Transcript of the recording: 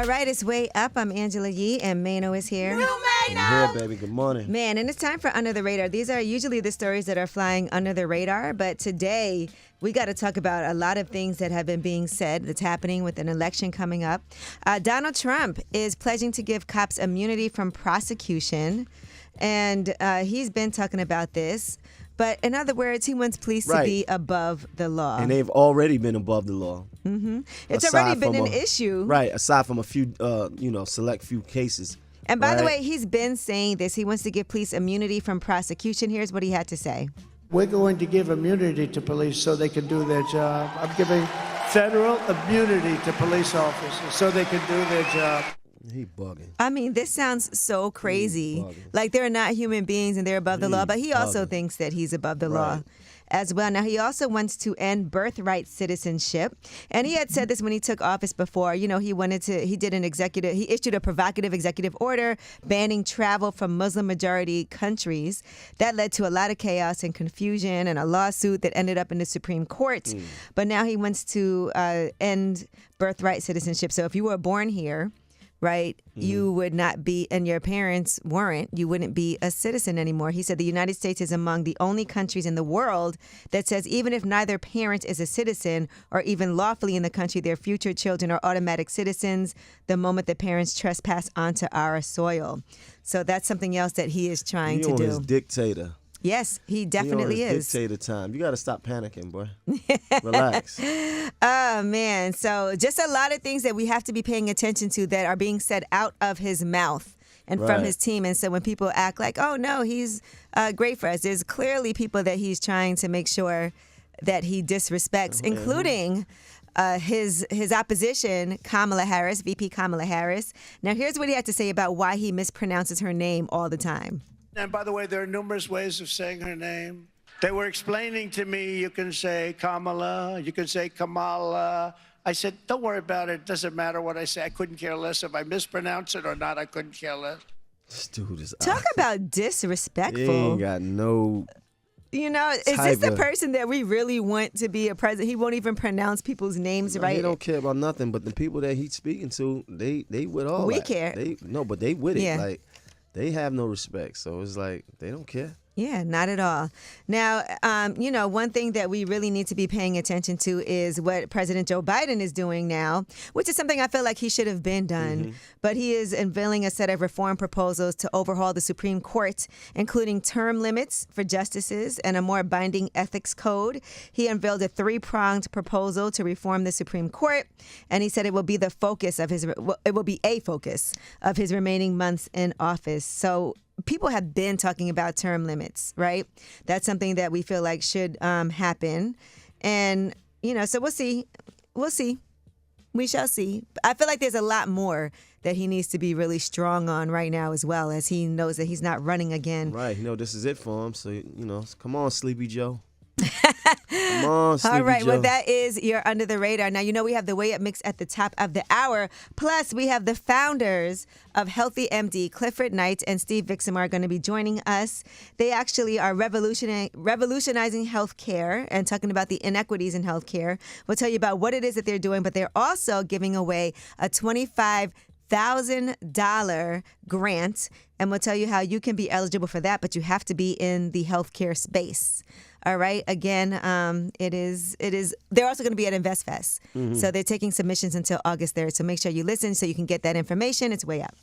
right, it's Way Up. I'm Angela Yee, and Mano is here. I'm here, baby. Good morning. Man, and it's time for Under the Radar. These are usually the stories that are flying under the radar, but today we got to talk about a lot of things that have been being said that's happening with an election coming up. Donald Trump is pledging to give cops immunity from prosecution, and he's been talking about this. But in other words, he wants police to be above the law. And they've already been above the law. Mm-hmm. It's already been an issue. Right, aside from a few, select few cases. And by the way, he's been saying this. He wants to give police immunity from prosecution. Here's what he had to say. We're going to give immunity to police so they can do their job. I'm giving federal immunity to police officers so they can do their job. He bugging. I mean, this sounds so crazy. Like they're not human beings and they're above the law, but he also thinks that he's above the law as well. Now, he also wants to end birthright citizenship. And he had said this when he took office before. You know, he issued a provocative executive order banning travel from Muslim-majority countries. That led to a lot of chaos and confusion and a lawsuit that ended up in the Supreme Court. But now he wants to end birthright citizenship. So if you were born here, right, you would not be, and your parents weren't, you wouldn't be a citizen anymore. He said the United States is among the only countries in the world that says even if neither parent is a citizen or even lawfully in the country, their future children are automatic citizens the moment the parents trespass onto our soil. So that's something else that he is trying to do. He is dictator. Yes, he definitely is. Dictator time. You got to stop panicking, boy. Relax. Oh, man. So just a lot of things that we have to be paying attention to that are being said out of his mouth and from his team. And so when people act like, oh, no, he's great for us, there's clearly people that he's trying to make sure that he disrespects, including his opposition, Kamala Harris, VP Kamala Harris. Now, here's what he had to say about why he mispronounces her name all the time. And by the way, there are numerous ways of saying her name. They were explaining to me, you can say Kamala, you can say Kamala. I said, don't worry about it. It doesn't matter what I say. I couldn't care less. If I mispronounce it or not, I couldn't care less. This dude is Talk about disrespectful. He ain't got no... You know, is this the person that we really want to be a president? He won't even pronounce people's names right. He don't care about nothing, but the people that he's speaking to, they with all we that. Care. But they with it. Like, they have no respect, so it's like they don't care. Yeah, not at all. Now, one thing that we really need to be paying attention to is what President Joe Biden is doing now, which is something I feel like he should have been done. But he is unveiling a set of reform proposals to overhaul the Supreme Court, including term limits for justices and a more binding ethics code. He unveiled a three-pronged proposal to reform the Supreme Court, and he said it will be a focus of his remaining months in office. So people have been talking about term limits, right? That's something that we feel like should happen. And, so we'll see. We'll see. We shall see. I feel like there's a lot more that he needs to be really strong on right now as well, as he knows that he's not running again. Right. This is it for him. So, come on, Sleepy Joe. Come on, Sleepy All right, Joe. well, that is your Under the Radar. Now, we have the Way Up mix at the top of the hour. Plus, we have the founders of Healthy MD, Clifford Knight and Steve Vixen, are going to be joining us. They actually are revolutionizing healthcare and talking about the inequities in healthcare. We'll tell you about what it is that they're doing, but they're also giving away a $25,000 grant, and we'll tell you how you can be eligible for that, but you have to be in the healthcare space. All right. Again, it is. They're also going to be at InvestFest. So they're taking submissions until August 3rd. So make sure you listen so you can get that information. It's Way Up.